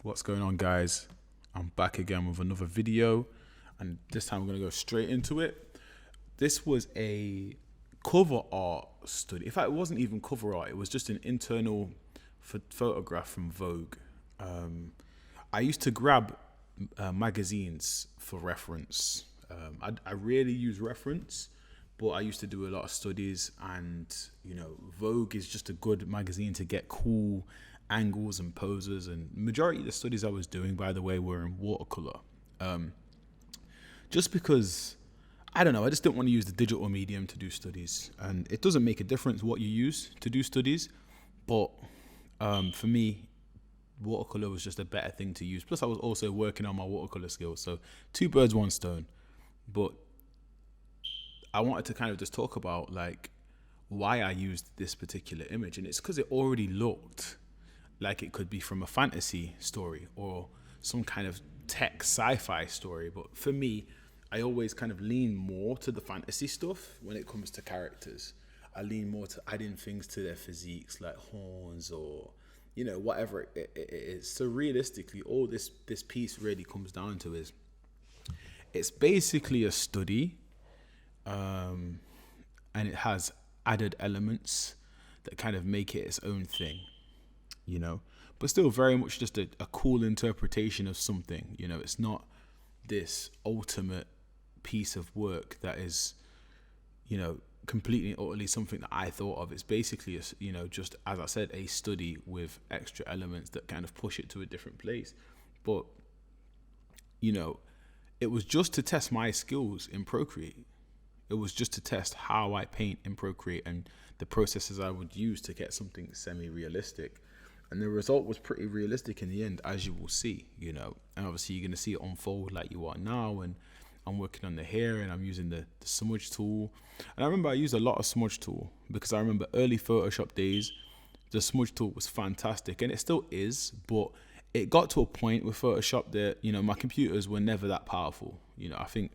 What's going on, guys? I'm back again with another video, and this time we're going to go straight into it. This was a cover art study. In fact, it wasn't even cover art, it was just an internal photograph from Vogue. I used to grab magazines for reference. I rarely use reference, but I used to do a lot of studies, and Vogue is just a good magazine to get cool angles and poses. And majority of the studies I was doing, by the way, were in watercolor. Just because I don't know, I just didn't want to use the digital medium to do studies, and it doesn't make a difference what you use to do studies, but for me, watercolor was just a better thing to use. Plus, I was also working on my watercolor skills, so two birds, one stone. But I wanted to kind of just talk about like why I used this particular image, and it's because it already looked like it could be from a fantasy story or some kind of tech sci-fi story. But for me, I always kind of lean more to the fantasy stuff when it comes to characters. I lean more to adding things to their physiques, like horns or whatever it is. So realistically, all this piece really comes down to is it's basically a study, and it has added elements that kind of make it its own thing, but still very much just a cool interpretation of something. It's not this ultimate piece of work that is, completely and utterly something that I thought of. It's basically, just as I said, a study with extra elements that kind of push it to a different place. But, it was just to test my skills in Procreate. It was just to test how I paint in Procreate and the processes I would use to get something semi-realistic. And the result was pretty realistic in the end, as you will see, and obviously you're going to see it unfold like you are now. And I'm working on the hair, and I'm using the smudge tool. And I remember I used a lot of smudge tool because I remember early Photoshop days, the smudge tool was fantastic, and it still is, but it got to a point with Photoshop that, my computers were never that powerful. I think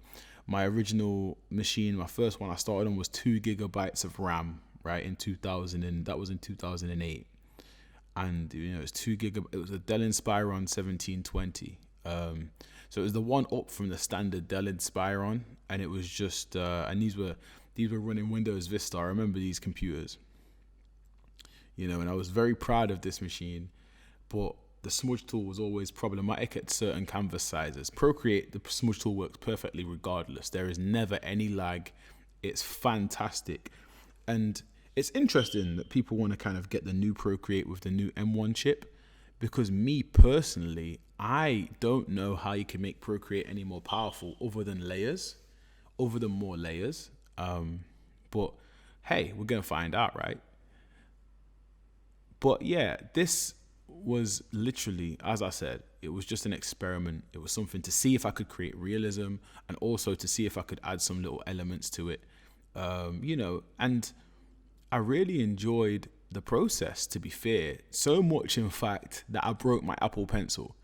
my original machine, my first one I started on, was 2 gigabytes of RAM, right, in 2000, and that was in 2008. And it was 2 gigabytes. It was a Dell Inspiron 1720. So it was the one up from the standard Dell Inspiron, and it was just and these were running Windows Vista. I remember these computers, and I was very proud of this machine, but the smudge tool was always problematic at certain canvas sizes. Procreate, the smudge tool works perfectly regardless. There is never any lag. It's fantastic. And it's interesting that people want to kind of get the new Procreate with the new M1 chip, because me personally, I don't know how you can make Procreate any more powerful other than more layers. But hey, we're going to find out, right? But yeah, this was literally, as I said, it was just an experiment. It was something to see if I could create realism, and also to see if I could add some little elements to it, and I really enjoyed the process, to be fair. So much, in fact, that I broke my Apple Pencil.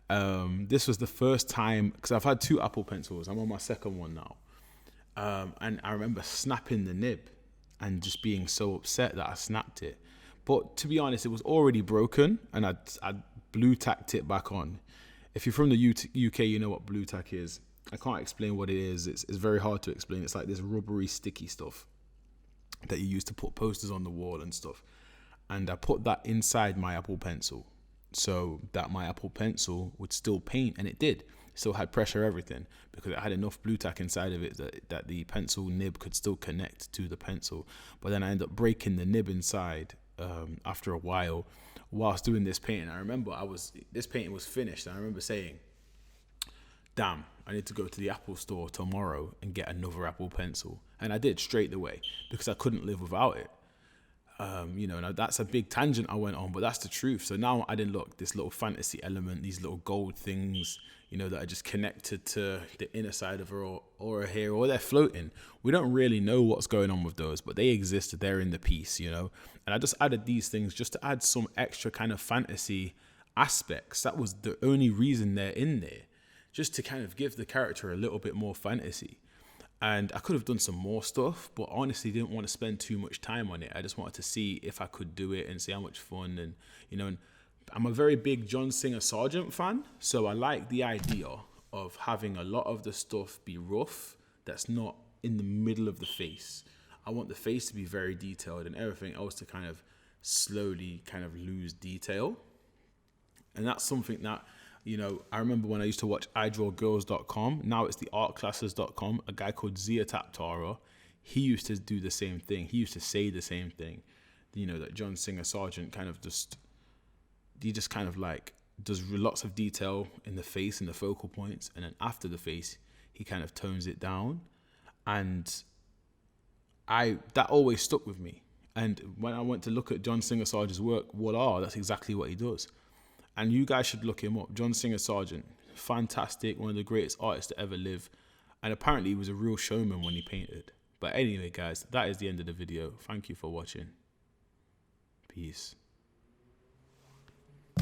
This was the first time, because I've had 2 Apple Pencils. I'm on my second one now. And I remember snapping the nib and just being so upset that I snapped it. But to be honest, it was already broken, and I blue tacked it back on. If you're from the UK, you know what blue tack is. I can't explain what it is. It's very hard to explain. It's like this rubbery, sticky stuff that you use to put posters on the wall and stuff. And I put that inside my Apple Pencil so that my Apple Pencil would still paint, and it did. It still had pressure, everything, because it had enough blue tack inside of it that the pencil nib could still connect to the pencil. But then I ended up breaking the nib inside after a while whilst doing this painting. I remember this painting was finished, and I remember saying, damn, I need to go to the Apple store tomorrow and get another Apple Pencil. And I did straight away, because I couldn't live without it. And that's a big tangent I went on, but that's the truth. So now I didn't look this little fantasy element, these little gold things, that are just connected to the inner side of her or her hair, or they're floating. We don't really know what's going on with those, but they exist. They're in the piece, And I just added these things just to add some extra kind of fantasy aspects. That was the only reason they're in there, just to kind of give the character a little bit more fantasy. And I could have done some more stuff, but honestly didn't want to spend too much time on it. I just wanted to see if I could do it and see how much fun and I'm a very big John Singer Sargent fan, so I like the idea of having a lot of the stuff be rough that's not in the middle of the face. I want the face to be very detailed and everything else to kind of slowly kind of lose detail. And that's something that, I remember when I used to watch idrawgirls.com, now it's the artclasses.com, a guy called Zia Taptara, he used to do the same thing. He used to say the same thing, that John Singer Sargent he just kind of like does lots of detail in the face and the focal points. And then after the face, he kind of tones it down. And that always stuck with me. And when I went to look at John Singer Sargent's work, voila, that's exactly what he does. And you guys should look him up. John Singer Sargent, fantastic, one of the greatest artists to ever live. And apparently he was a real showman when he painted. But anyway, guys, that is the end of the video. Thank you for watching. Peace.